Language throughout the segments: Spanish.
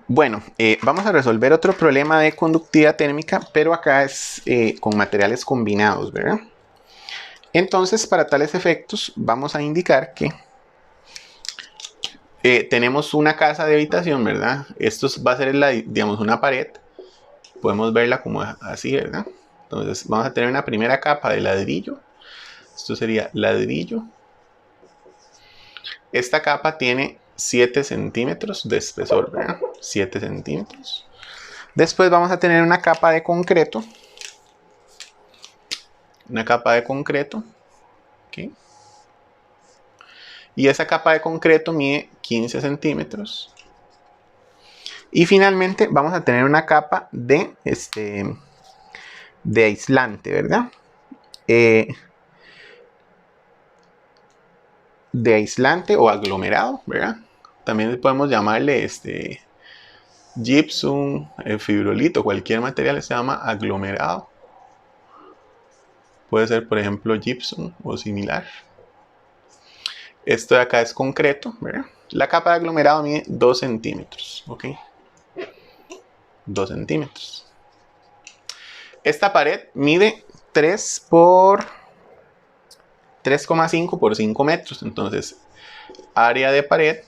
Bueno, vamos a resolver otro problema de conductividad térmica, pero acá es con materiales combinados, ¿verdad? Entonces, para tales efectos, vamos a indicar que tenemos una casa de habitación, ¿verdad? Esto va a ser, digamos, una pared. Podemos verla como así, ¿verdad? Entonces, vamos a tener una primera capa de ladrillo. Esto sería ladrillo. Esta capa tiene 7 centímetros de espesor, ¿verdad? 7 centímetros. Después vamos a tener una capa de concreto. Una capa de concreto. ¿Okay? Y esa capa de concreto mide 15 centímetros. Y finalmente vamos a tener una capa de aislante, ¿verdad? De aislante o aglomerado, ¿verdad? También podemos llamarle gypsum, fibrolito, cualquier material se llama aglomerado. Puede ser, por ejemplo, gypsum o similar. Esto de acá es concreto, ¿verdad? La capa de aglomerado mide 2 centímetros, ¿ok? 2 centímetros. Esta pared mide 3,5 por 5 metros. Entonces, área de pared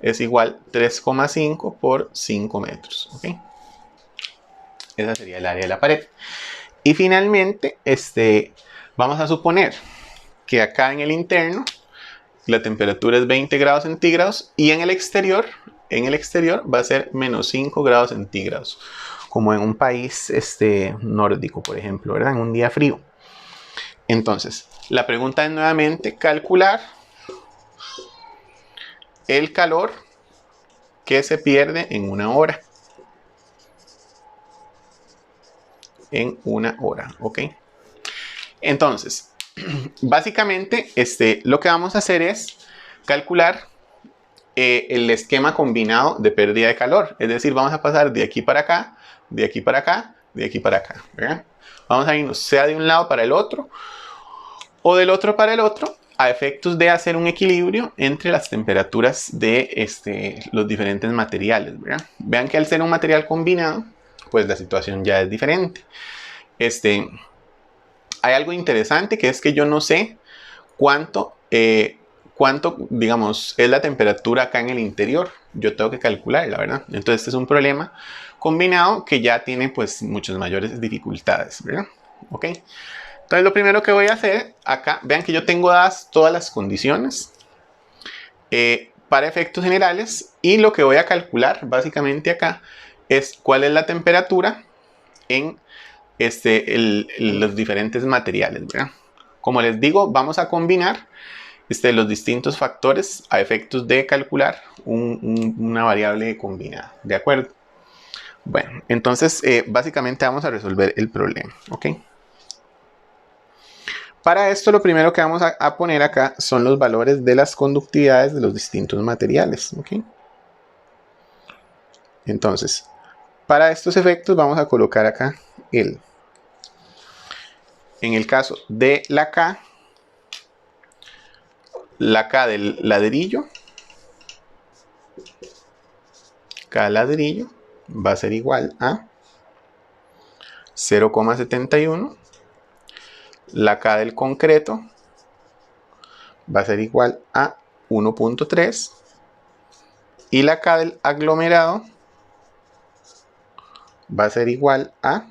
es igual 3,5 por 5 metros, ¿ok? Esa sería el área de la pared. Y finalmente, vamos a suponer que acá en el interno la temperatura es 20 grados centígrados y en el exterior va a ser menos 5 grados centígrados, como en un país nórdico, por ejemplo, ¿verdad? En un día frío. Entonces, la pregunta es nuevamente calcular el calor que se pierde en una hora. En una hora, ¿ok? Entonces, básicamente, lo que vamos a hacer es calcular el esquema combinado de pérdida de calor. Es decir, vamos a pasar de aquí para acá, de aquí para acá, de aquí para acá, ¿verdad? Vamos a irnos sea de un lado para el otro o del otro para el otro a efectos de hacer un equilibrio entre las temperaturas de los diferentes materiales, ¿verdad? Vean que al ser un material combinado, pues la situación ya es diferente. Hay algo interesante que es que yo no sé cuánto, digamos, es la temperatura acá en el interior. Yo tengo que calcularla, ¿verdad? Entonces este es un problema combinado que ya tiene pues muchas mayores dificultades, ¿verdad? ¿Ok? Entonces lo primero que voy a hacer acá, vean que yo tengo dadas todas las condiciones para efectos generales y lo que voy a calcular básicamente acá es cuál es la temperatura en los diferentes materiales, ¿verdad? Como les digo, vamos a combinar los distintos factores a efectos de calcular una variable combinada, ¿de acuerdo? Bueno, entonces básicamente vamos a resolver el problema, ¿ok? Para esto lo primero que vamos a poner acá son los valores de las conductividades de los distintos materiales, ¿ok? Entonces, para estos efectos vamos a colocar acá en el caso de la K del ladrillo, K ladrillo va a ser igual a 0,71. La K del concreto va a ser igual a 1,3. Y la K del aglomerado va a ser igual a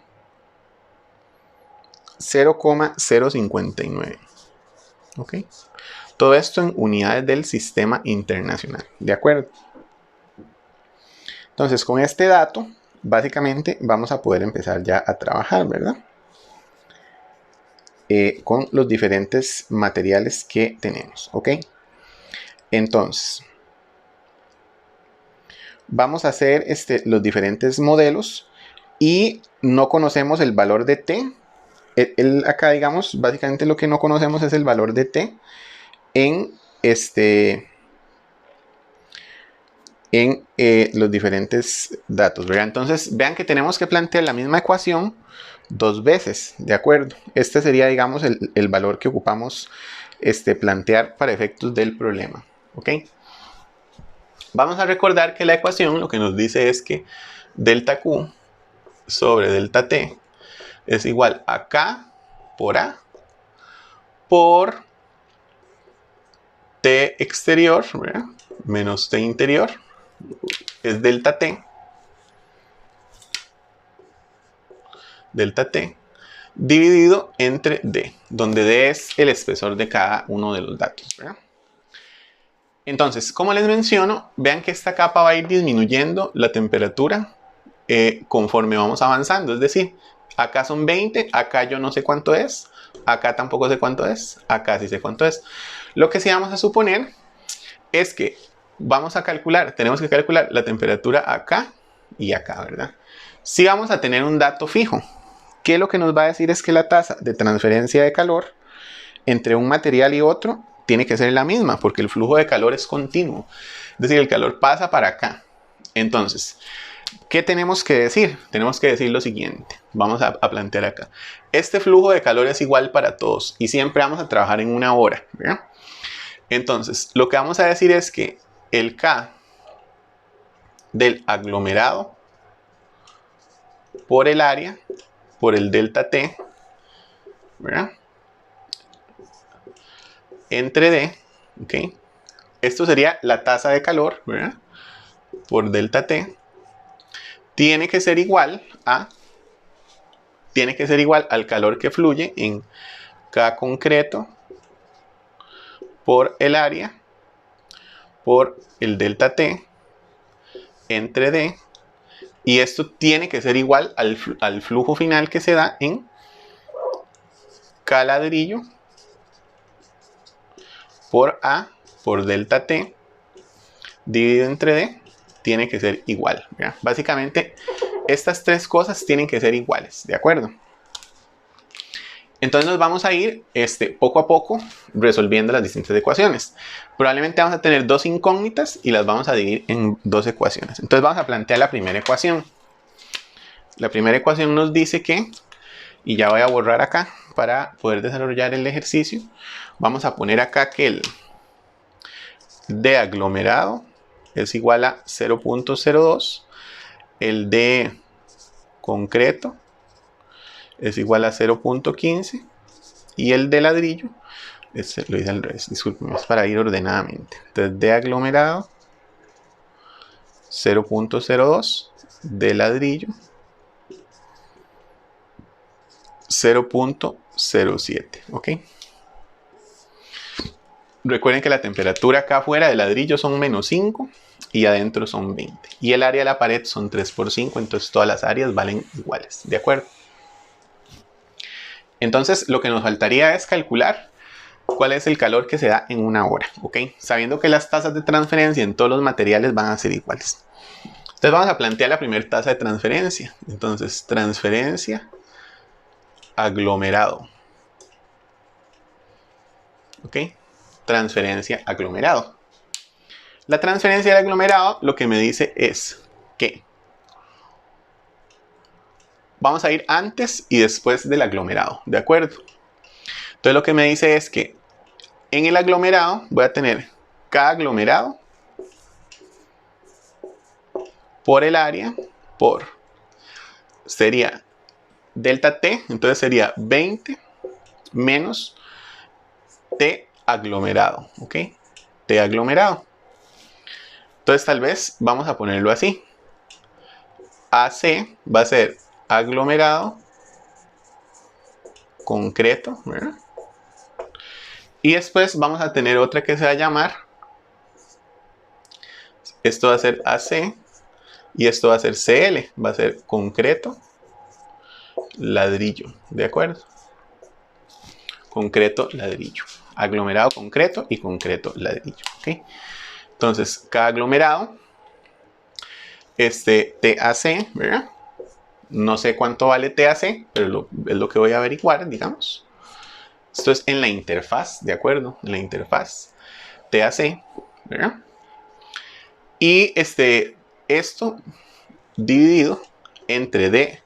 0,059. ¿Ok? Todo esto en unidades del sistema internacional. ¿De acuerdo? Entonces, con este dato, básicamente vamos a poder empezar ya a trabajar, ¿verdad? Con los diferentes materiales que tenemos, ¿ok? Entonces, vamos a hacer los diferentes modelos y no conocemos el valor de T. Acá, digamos, básicamente lo que no conocemos es el valor de T en los diferentes datos, ¿verdad? Entonces, vean que tenemos que plantear la misma ecuación dos veces, ¿de acuerdo? Este sería, digamos, el valor que ocupamos plantear para efectos del problema, ¿ok? Vamos a recordar que la ecuación lo que nos dice es que delta Q sobre delta T es igual a K por A por T exterior, ¿verdad?, menos T interior, es delta T, dividido entre D, donde D es el espesor de cada uno de los datos, ¿verdad? Entonces, como les menciono, vean que esta capa va a ir disminuyendo la temperatura conforme vamos avanzando. Es decir, acá son 20, acá yo no sé cuánto es, acá tampoco sé cuánto es, acá sí sé cuánto es. Lo que sí vamos a suponer es que vamos a calcular, tenemos que calcular la temperatura acá y acá, ¿verdad? Sí vamos a tener un dato fijo, que lo que nos va a decir es que la tasa de transferencia de calor entre un material y otro tiene que ser la misma, porque el flujo de calor es continuo. Es decir, el calor pasa para acá. Entonces, ¿qué tenemos que decir? Tenemos que decir lo siguiente. Vamos a plantear acá. Este flujo de calor es igual para todos y siempre vamos a trabajar en una hora, ¿verdad? Entonces, lo que vamos a decir es que el K del aglomerado por el área, por el delta T, ¿verdad?, entre D, ¿ok? Esto sería la tasa de calor, ¿verdad?, por delta T, tiene que ser igual al calor que fluye en K concreto por el área por el delta T entre D, y esto tiene que ser igual al flujo final que se da en K ladrillo por A por delta T dividido entre D, tiene que ser igual, ¿verdad? Básicamente estas tres cosas tienen que ser iguales, ¿de acuerdo? Entonces nos vamos a ir poco a poco resolviendo las distintas ecuaciones. Probablemente vamos a tener dos incógnitas y las vamos a dividir en dos ecuaciones. Entonces vamos a plantear la primera ecuación. La primera ecuación nos dice que, y ya voy a borrar acá para poder desarrollar el ejercicio, vamos a poner acá que el D aglomerado es igual a 0.02, el D concreto es igual a 0.15 y el de ladrillo, lo hice al revés, disculpen, es para ir ordenadamente. Entonces D aglomerado 0.02, de ladrillo 0.07, ¿ok? Recuerden que la temperatura acá afuera de ladrillo son menos 5 y adentro son 20. Y el área de la pared son 3 por 5, entonces todas las áreas valen iguales, ¿de acuerdo? Entonces lo que nos faltaría es calcular cuál es el calor que se da en una hora, ¿ok? Sabiendo que las tasas de transferencia en todos los materiales van a ser iguales. Entonces vamos a plantear la primera tasa de transferencia. Entonces, transferencia aglomerado. ¿Ok? Transferencia aglomerado. La transferencia del aglomerado lo que me dice es que vamos a ir antes y después del aglomerado, ¿de acuerdo? Entonces lo que me dice es que en el aglomerado voy a tener K aglomerado por el área sería delta T, entonces sería 20 menos T aglomerado, ¿ok? T aglomerado. Entonces tal vez vamos a ponerlo así. AC va a ser aglomerado concreto, ¿verdad? Y después vamos a tener otra que se va a llamar, esto va a ser AC y esto va a ser CL, va a ser concreto ladrillo, ¿de acuerdo? Concreto ladrillo, aglomerado concreto y concreto ladrillo, ¿ok? Entonces cada aglomerado, TAC, ¿verdad? No sé cuánto vale TAC, pero es lo que voy a averiguar, digamos. Esto es en la interfaz, ¿de acuerdo? En la interfaz TAC, ¿verdad? Y esto dividido entre D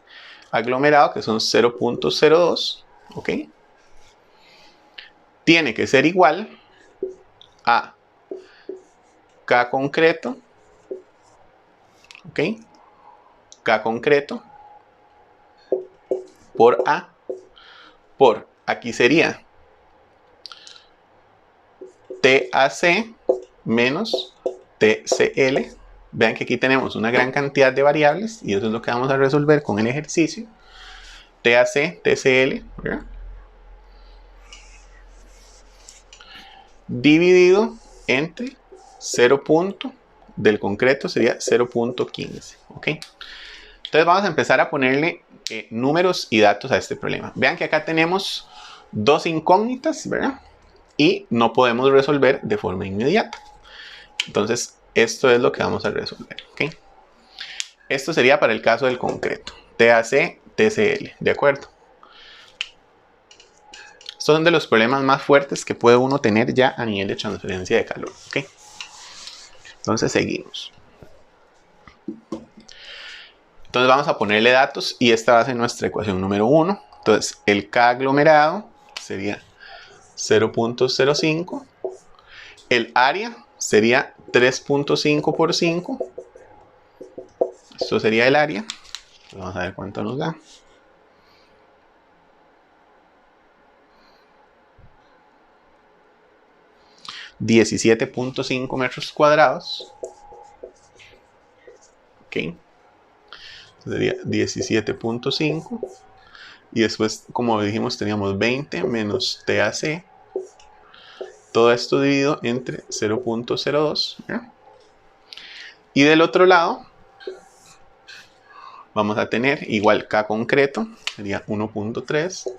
aglomerado, que son 0.02, ¿ok? Tiene que ser igual a K concreto ¿ok? K concreto por A, por aquí sería TAC menos TCL. Vean que aquí tenemos una gran cantidad de variables y eso es lo que vamos a resolver con el ejercicio. TAC, TCL, ¿verdad? Dividido entre 0. Del concreto sería 0.15, ¿ok? Entonces vamos a empezar a ponerle números y datos a este problema. Vean que acá tenemos dos incógnitas, ¿verdad? Y no podemos resolver de forma inmediata. Entonces, esto es lo que vamos a resolver, ¿ok? Esto sería para el caso del concreto. TAC, TCL, ¿de acuerdo? Estos son de los problemas más fuertes que puede uno tener ya a nivel de transferencia de calor, ¿ok? Entonces, seguimos. Entonces, vamos a ponerle datos y esta va a ser nuestra ecuación número 1. Entonces, el K aglomerado sería 0.05. El área sería 3.5 por 5. Esto sería el área. Vamos a ver cuánto nos da. $17.5 metros cuadrados. Ok. Sería 17.5. Y después, como dijimos, teníamos 20 menos TAC. Todo esto dividido entre 0.02. Y del otro lado, vamos a tener igual K concreto. Sería 1.3.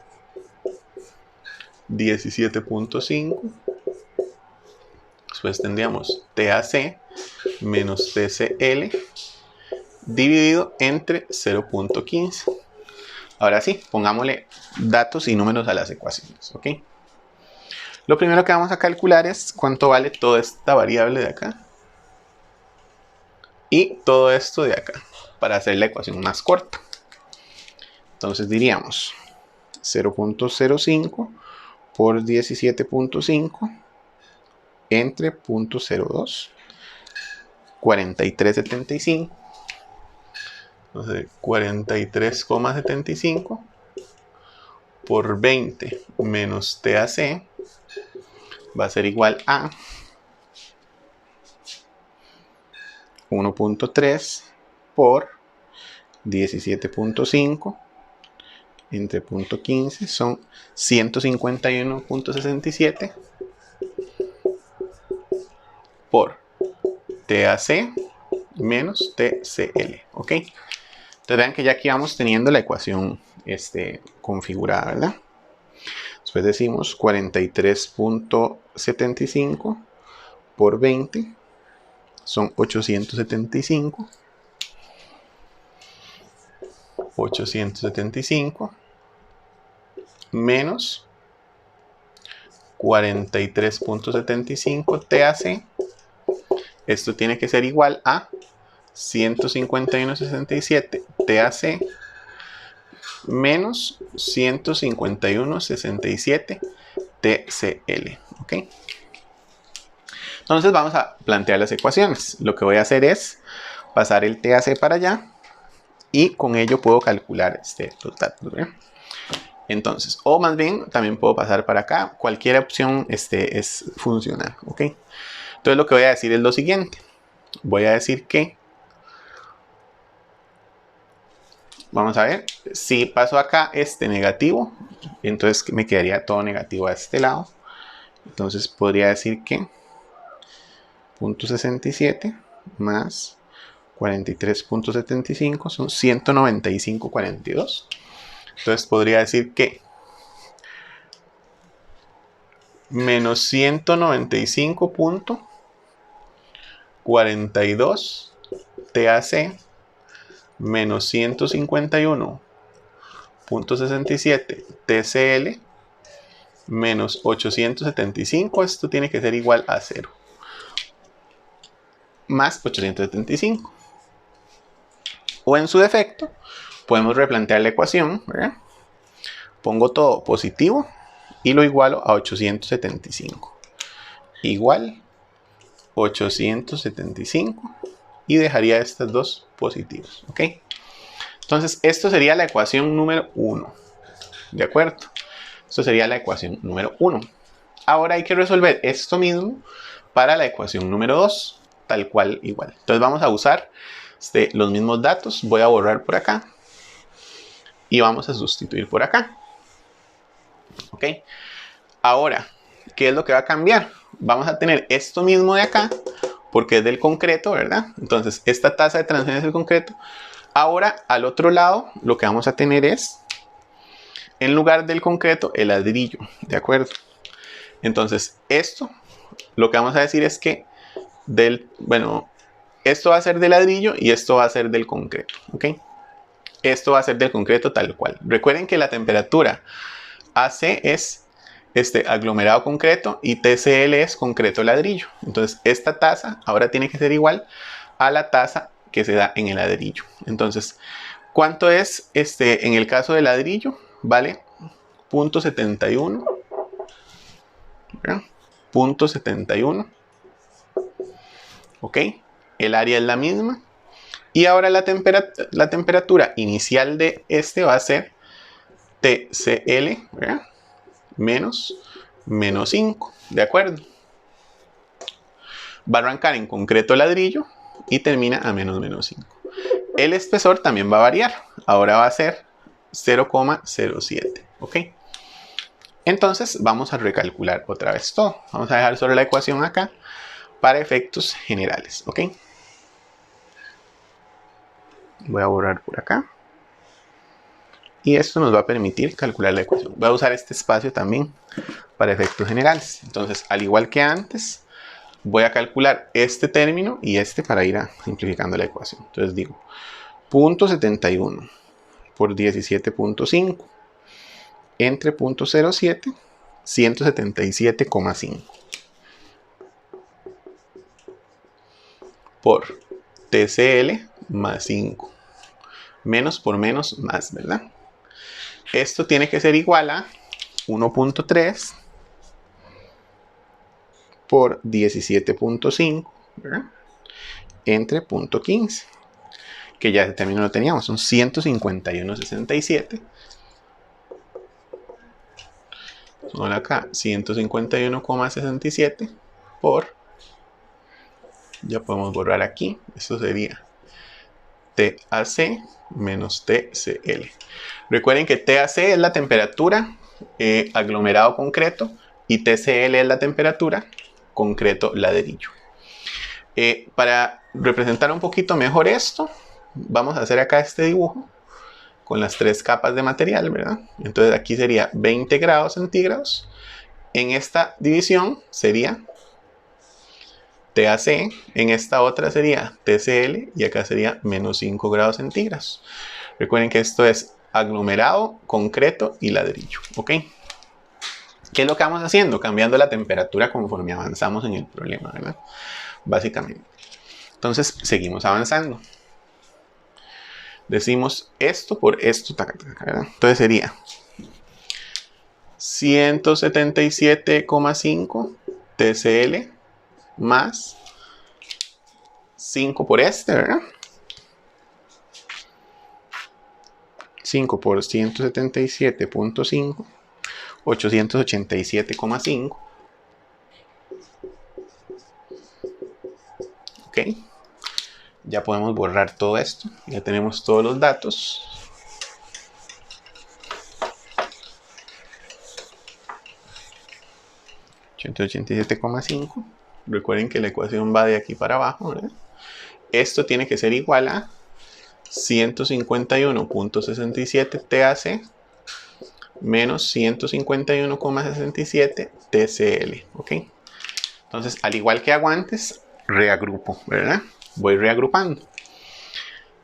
17.5. Después tendríamos TAC menos TCL dividido entre 0.15. Ahora sí, pongámosle datos y números a las ecuaciones, ¿ok? Lo primero que vamos a calcular es cuánto vale toda esta variable de acá y todo esto de acá, para hacer la ecuación más corta. Entonces diríamos 0.05 por 17.5 entre 0.02, 43.75. Entonces 43,75 por 20 menos TAC va a ser igual a 1.3 por 17.5 entre 0.15 son 151.67 por TAC menos TCL, ¿ok? Entonces vean que ya aquí vamos teniendo la ecuación configurada, ¿verdad? Después decimos 43.75 por 20 son 875. 875 menos 43.75 TAC. Esto tiene que ser igual a 151.67 TAC menos 151.67 TCL, ¿ok? Entonces vamos a plantear las ecuaciones. Lo que voy a hacer es pasar el TAC para allá y con ello puedo calcular los datos, ¿verdad? Entonces, o más bien también puedo pasar para acá. Cualquier opción es funcional, ¿ok? Entonces lo que voy a decir es lo siguiente. Voy a decir que, vamos a ver, si paso acá negativo, entonces me quedaría todo negativo a este lado. Entonces podría decir que 0.67 más 43.75 son 195.42. Entonces podría decir que menos 195.42 TAC menos 151.67 TCL menos 875, esto tiene que ser igual a 0. Más 875. O en su defecto, podemos replantear la ecuación, ¿verdad? Pongo todo positivo y lo igualo a 875. Igual 875 y dejaría estas dos positivos, ¿ok? Entonces, esto sería la ecuación número 1, ¿de acuerdo? Esto sería la ecuación número 1. Ahora hay que resolver esto mismo para la ecuación número 2, tal cual igual. Entonces vamos a usar los mismos datos, voy a borrar por acá y vamos a sustituir por acá, ¿ok? Ahora, ¿qué es lo que va a cambiar? Vamos a tener esto mismo de acá, porque es del concreto, ¿verdad? Entonces, esta tasa de transferencia del concreto. Ahora, al otro lado, lo que vamos a tener es, en lugar del concreto, el ladrillo, ¿de acuerdo? Entonces, esto, lo que vamos a decir es que esto va a ser de ladrillo y esto va a ser del concreto, ¿ok? Esto va a ser del concreto tal cual. Recuerden que la temperatura AC es aglomerado concreto y TCL es concreto ladrillo. Entonces, esta tasa ahora tiene que ser igual a la tasa que se da en el ladrillo. Entonces, ¿cuánto es en el caso del ladrillo? Vale 0.71. ¿verdad? 0.71. Ok, el área es la misma. Y ahora la temperatura inicial de este va a ser TCL, ¿verdad? menos 5, ¿de acuerdo? Va a arrancar en concreto ladrillo y termina a menos 5. El espesor también va a variar. Ahora va a ser 0,07, ¿ok? Entonces vamos a recalcular otra vez todo. Vamos a dejar solo la ecuación acá para efectos generales, ¿ok? Voy a borrar por acá. Y esto nos va a permitir calcular la ecuación. Voy a usar este espacio también para efectos generales. Entonces, al igual que antes, voy a calcular este término y este para ir simplificando la ecuación. Entonces digo, 0.71 por 17.5 entre 0.07, 177,5 por TCL más 5. Menos por menos más, ¿verdad? Esto tiene que ser igual a 1.3 por 17.5, ¿verdad? Entre 0.15, que ya ese término lo teníamos, son 151,67. Son acá 151,67 por, ya podemos borrar aquí, esto sería TAC menos TCL. Recuerden que TAC es la temperatura aglomerado concreto y TCL es la temperatura concreto ladrillo. Para representar un poquito mejor esto, vamos a hacer acá este dibujo con las 3 capas de material, ¿verdad? Entonces aquí sería 20 grados centígrados. En esta división sería TAC, en esta otra sería TCL y acá sería menos 5 grados centígrados. Recuerden que esto es aglomerado, concreto y ladrillo, ¿ok? ¿Qué es lo que vamos haciendo? Cambiando la temperatura conforme avanzamos en el problema, ¿verdad? Básicamente. Entonces, seguimos avanzando. Decimos esto por esto, ¿verdad? Entonces sería 177,5 TCL más 5 por este, ¿verdad? 5 por 177.5, 887,5. Ok. Ya podemos borrar todo esto. Ya tenemos todos los datos. $887,5. Recuerden que la ecuación va de aquí para abajo, ¿verdad? Esto tiene que ser igual a 151.67 TAC menos 151,67 TCL, ¿ok? Entonces, al igual que hago antes, reagrupo, ¿verdad? Voy reagrupando.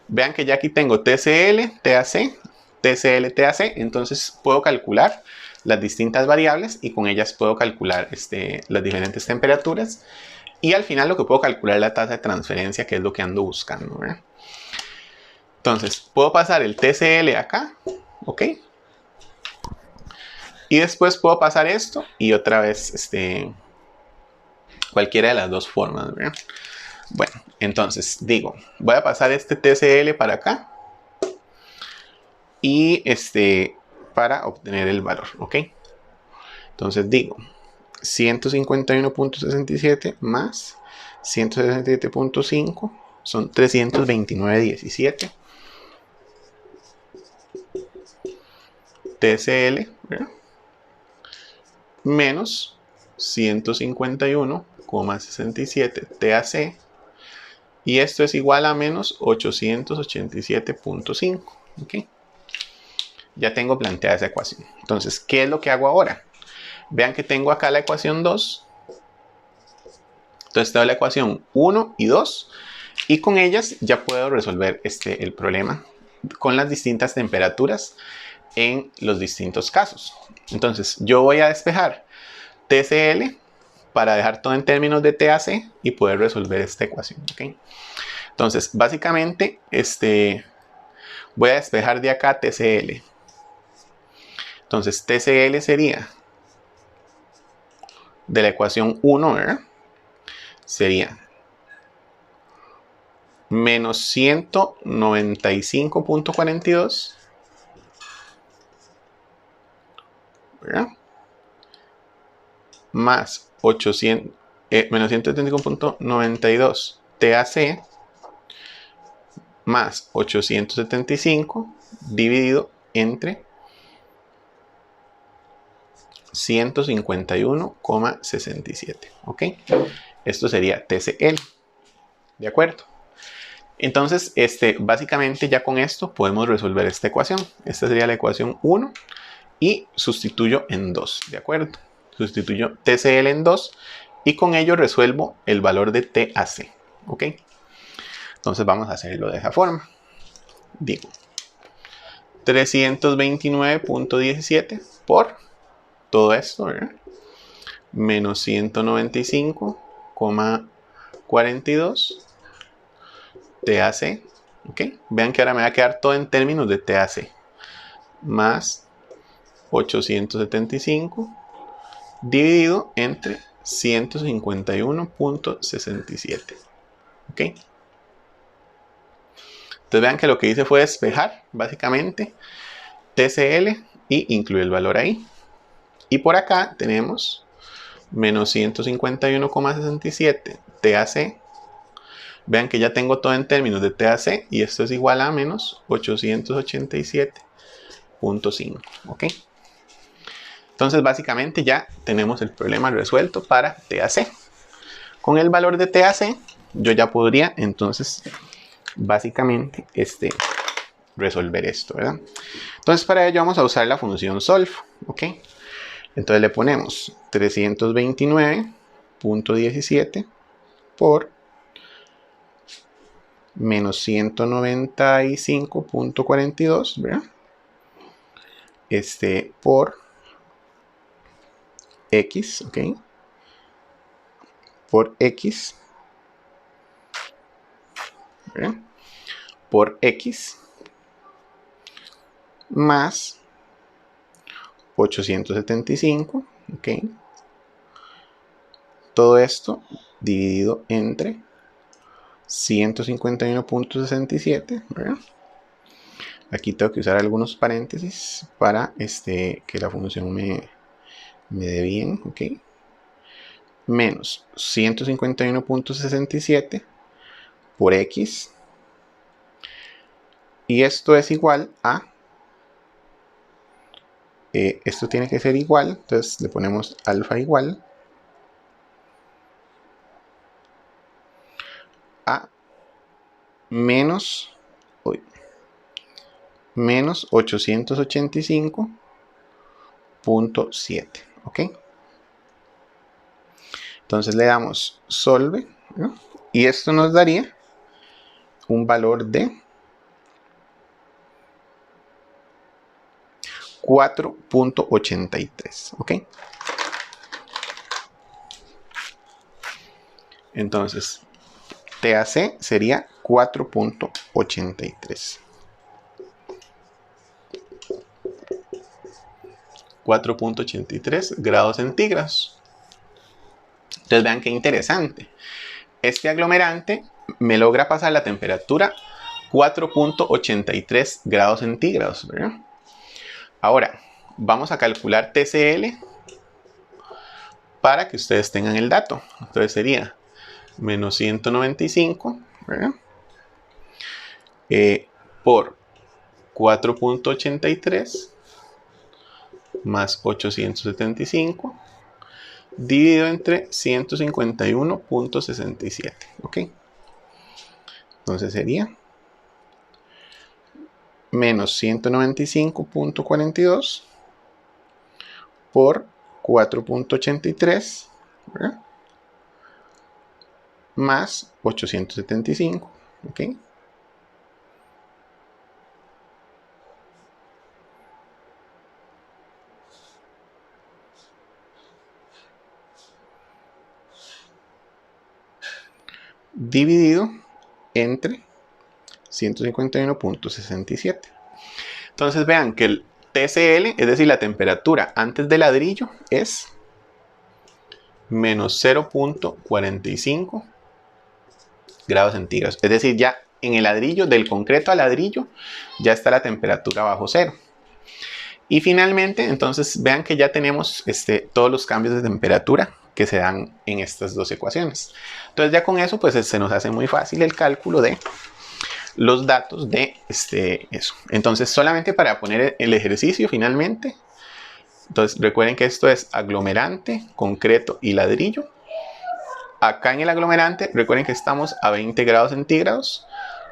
Vean que ya aquí tengo TCL, TAC, TCL, TAC, entonces puedo calcular las distintas variables y con ellas puedo calcular las diferentes temperaturas y al final lo que puedo calcular es la tasa de transferencia, que es lo que ando buscando, ¿verdad? Entonces, puedo pasar el TCL acá, ¿ok? Y después puedo pasar esto y otra vez cualquiera de las dos formas, ¿verdad? Bueno, entonces digo, voy a pasar este TCL para acá y para obtener el valor, ¿ok? Entonces digo 151.67 más 167.5 son 329.17 TCL, ¿verdad? Menos 151,67 TAC, y esto es igual a menos 887.5, ¿ok? Ya tengo planteada esa ecuación. Entonces, ¿qué es lo que hago ahora? Vean que tengo acá la ecuación 2. Entonces tengo la ecuación 1 y 2. Y con ellas ya puedo resolver el problema con las distintas temperaturas en los distintos casos. Entonces yo voy a despejar TCL para dejar todo en términos de TAC y poder resolver esta ecuación, ¿ok? Entonces básicamente voy a despejar de acá TCL. Entonces TCL sería de la ecuación 1, ¿verdad? Sería menos 195.42, ¿verdad? Más 800, menos 175.92 TAC más 875 dividido entre 151,67, ¿ok? Esto sería TCL, ¿de acuerdo? Entonces, básicamente ya con esto podemos resolver esta ecuación. Esta sería la ecuación 1 y sustituyo en 2, ¿de acuerdo? Sustituyo TCL en 2 y con ello resuelvo el valor de TAC, ¿ok? Entonces vamos a hacerlo de esa forma. Digo 329.17 por todo esto, ¿verdad? Menos 195,42 TAC, ¿ok? Vean que ahora me va a quedar todo en términos de TAC, más 875 dividido entre 151.67, ¿ok? Entonces vean que lo que hice fue despejar, básicamente, TCL y incluir el valor ahí. Y por acá tenemos menos 151,67 TAC. Vean que ya tengo todo en términos de TAC y esto es igual a menos 887.5, ¿ok? Entonces básicamente ya tenemos el problema resuelto para TAC. Con el valor de TAC yo ya podría entonces básicamente resolver esto, ¿verdad? Entonces para ello vamos a usar la función solve, ¿ok? Entonces le ponemos 329.17 por menos 195.42, ¿verdad? Por x, ¿ok? Por x, ¿verdad? Por x más 875, ¿ok? Todo esto dividido entre 151.67, ¿verdad? Aquí tengo que usar algunos paréntesis para que la función me dé bien, ¿ok? Menos 151.67 por x, y esto es igual a esto tiene que ser igual, entonces le ponemos alfa igual a menos 885.7, ¿ok? Entonces le damos solve, ¿no? Y esto nos daría un valor de 4.83, ¿ok? Entonces TAC sería 4.83. 4.83 grados centígrados. Entonces vean qué interesante. este aglomerante me logra pasar la temperatura 4.83 grados centígrados, ¿verdad? Ahora, vamos a calcular TCL para que ustedes tengan el dato. Entonces sería menos 195, ¿verdad? Por 4.83 más 875 dividido entre 151.67, ¿ok? Entonces sería menos 195.42 por 4.83, ¿verdad? Más 875, ¿ok? Dividido entre 151.67. Entonces vean que el TCL, es decir, la temperatura antes del ladrillo, es menos 0.45 grados centígrados. Es decir, ya en el ladrillo, del concreto al ladrillo, ya está la temperatura bajo cero. Y finalmente, entonces vean que ya tenemos todos los cambios de temperatura que se dan en estas dos ecuaciones. Entonces ya con eso pues se nos hace muy fácil el cálculo de los datos de eso. Entonces solamente para poner el ejercicio finalmente, entonces recuerden que esto es aglomerante, concreto y ladrillo. Acá en el aglomerante recuerden que estamos a 20 grados centígrados.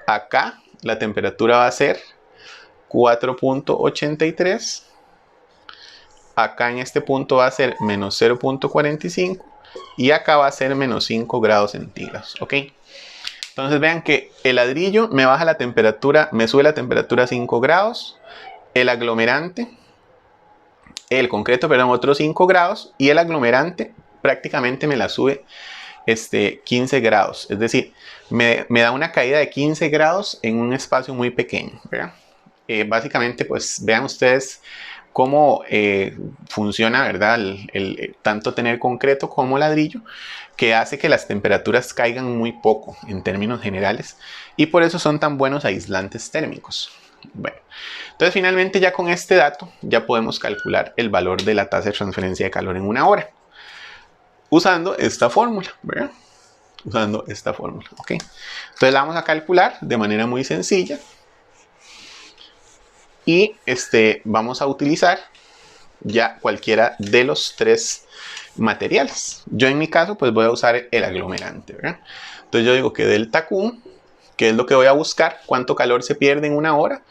Acá la temperatura va a ser 4.83. Acá en este punto va a ser menos 0.45 y acá va a ser menos 5 grados centígrados, ¿ok? Entonces vean que el ladrillo me baja la temperatura, me sube la temperatura a 5 grados, el aglomerante, el concreto, perdón, otros 5 grados y el aglomerante prácticamente me la sube 15 grados, es decir, me da una caída de 15 grados en un espacio muy pequeño, ¿verdad? Básicamente pues vean ustedes cómo funciona, ¿verdad? Tanto tener concreto como ladrillo, que hace que las temperaturas caigan muy poco en términos generales y por eso son tan buenos aislantes térmicos. Bueno, entonces finalmente ya con este dato ya podemos calcular el valor de la tasa de transferencia de calor en una hora usando esta fórmula, ¿verdad? Usando esta fórmula, ¿ok? Entonces la vamos a calcular de manera muy sencilla. Y vamos a utilizar ya cualquiera de los tres materiales. Yo en mi caso pues voy a usar el aglomerante, ¿verdad? Entonces yo digo que delta Q, que es lo que voy a buscar, cuánto calor se pierde en una hora.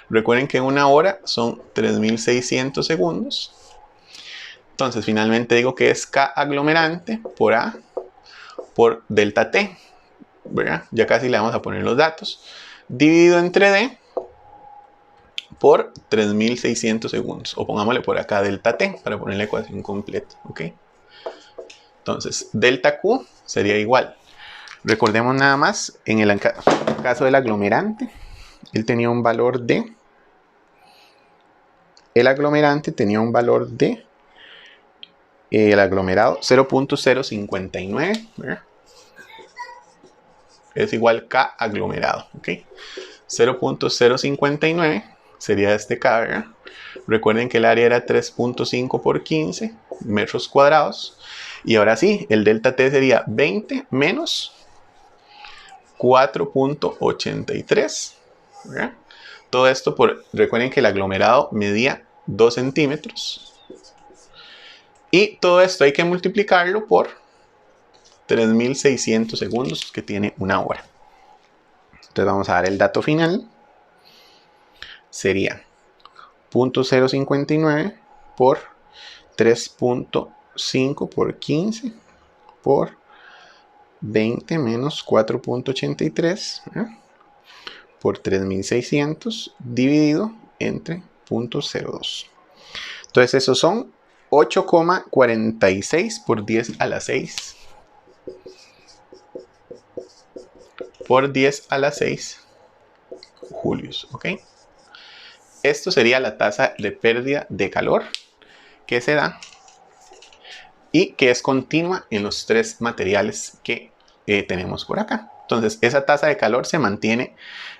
Recuerden que una hora son 3600 segundos. Entonces finalmente digo que es K aglomerante por A por delta T, ¿verdad? Ya casi le vamos a poner los datos. Dividido entre D por 3600 segundos, o pongámosle por acá delta T para poner la ecuación completa, ¿ok? Entonces, delta Q sería igual. Recordemos nada más, en el caso del aglomerante, él tenía un valor de... El aglomerante tenía un valor de... el aglomerado 0.059, ¿verdad? Es igual K aglomerado, ¿ok? 0.059 sería este K, ¿verdad? Recuerden que el área era 3.5 por 15 metros cuadrados. Y ahora sí, el delta T sería 20 menos 4.83, ¿verdad? Todo esto recuerden que el aglomerado medía 2 centímetros. Y todo esto hay que multiplicarlo por 3600 segundos que tiene una hora. Entonces vamos a dar el dato final. Sería 0.059 por 3.5 por 15 por 20 menos 4.83 por 3600 dividido entre 0.02. Entonces esos son 8,46 por 10 a la 6 por 10 a la 6 julios, ¿ok? Esto sería la tasa de pérdida de calor que se da y que es continua en los tres materiales que tenemos por acá. Entonces esa tasa de calor se mantiene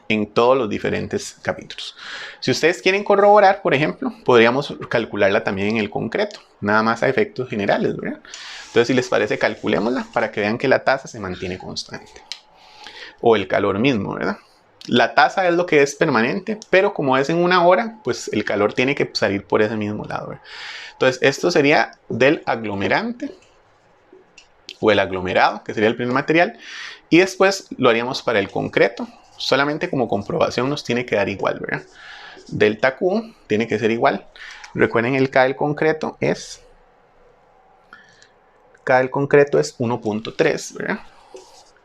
en todos los diferentes capítulos. Si ustedes quieren corroborar, por ejemplo, podríamos calcularla también en el concreto, nada más a efectos generales, ¿verdad? Entonces, si les parece, calculémosla para que vean que la tasa se mantiene constante. O el calor mismo, ¿verdad? La tasa es lo que es permanente, pero como es en una hora, pues el calor tiene que salir por ese mismo lado, ¿verdad? Entonces, esto sería del aglomerante o el aglomerado, que sería el primer material, y después lo haríamos para el concreto. Solamente como comprobación nos tiene que dar igual, ¿verdad? Delta Q tiene que ser igual. Recuerden, el K del concreto es 1.3, ¿verdad?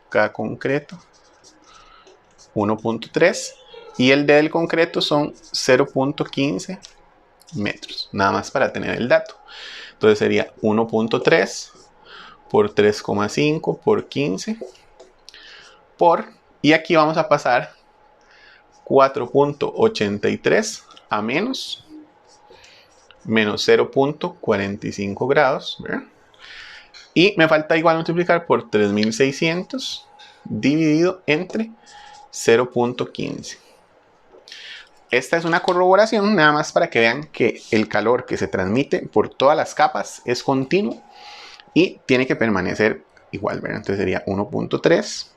K concreto 1.3 y el D del concreto son 0.15 metros, nada más para tener el dato. Entonces sería 1.3 por 3,5 por 15 por, y aquí vamos a pasar 4.83 a menos 0.45 grados, ¿verdad? Y me falta igual multiplicar por 3600 dividido entre 0.15. Esta es una corroboración nada más para que vean que el calor que se transmite por todas las capas es continuo y tiene que permanecer igual, ¿verdad? Entonces sería 1.3,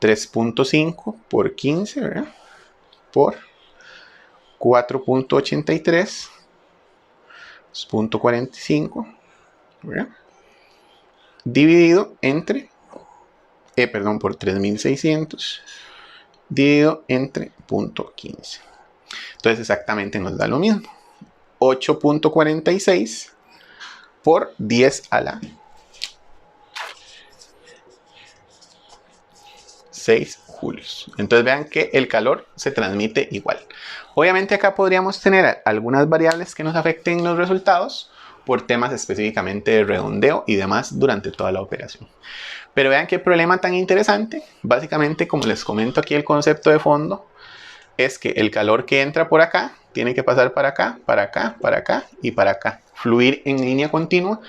3.5 por 15, ¿verdad? Por 4.83, 0.45, ¿verdad? Dividido entre, por 3600 dividido entre 0.15. Entonces exactamente nos da lo mismo. 8.46 por 10 a la 6 julios. Entonces vean que el calor se transmite igual. Obviamente acá podríamos tener algunas variables que nos afecten los resultados por temas específicamente de redondeo y demás durante toda la operación. Pero vean qué problema tan interesante. Básicamente, como les comento aquí, el concepto de fondo es que el calor que entra por acá tiene que pasar para acá, para acá, para acá y para acá. Fluir en línea continua.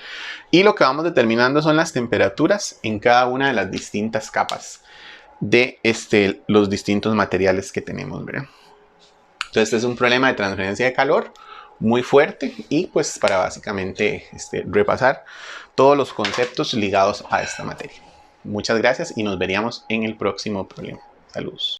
Y lo que vamos determinando son las temperaturas en cada una de las distintas capas de los distintos materiales que tenemos, ¿verdad? Entonces este es un problema de transferencia de calor muy fuerte y pues para básicamente repasar todos los conceptos ligados a esta materia. Muchas gracias y nos veríamos en el próximo problema. Saludos.